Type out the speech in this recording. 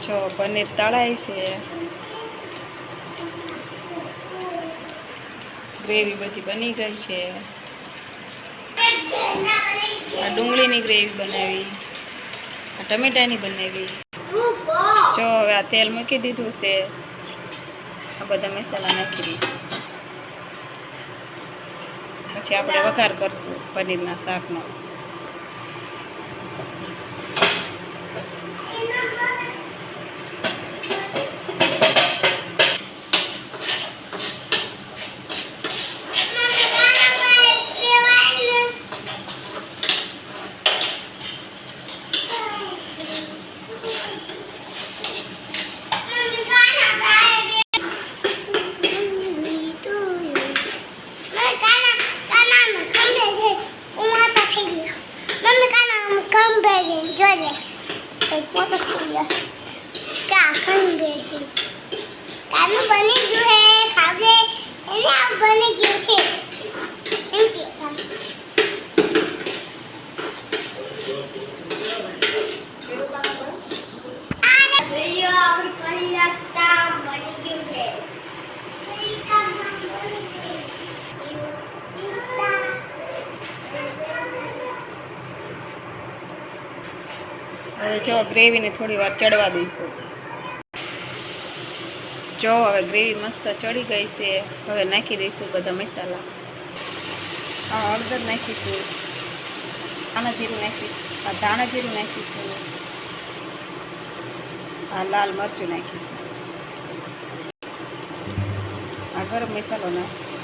જો પનીર તળાય છે, ગ્રેવી બધી બની ગઈ છે. આ ડુંગળીની ગ્રેવી બનાવી, આ ટમેટાની બનાવી. જો હવે આ તેલ મૂકી દીધું છે, આ બધા મસાલા નાખી દઈશું. પછી આપણે વઘાર કરશું પનીરના શાકનો. હવે જો ગ્રેવીને થોડી વાર ચડવા દઈશું. જો હવે ગ્રેવી મસ્ત ચડી ગઈ છે. હવે નાખી દઈશું બધા મસાલા. હળદર નાખીશું, ધાણા જીરું નાખીશું, આ ધાણા જીરું નાખીશું, આ લાલ મરચું નાખીશું, આ ગરમ મસાલો નાખીશું.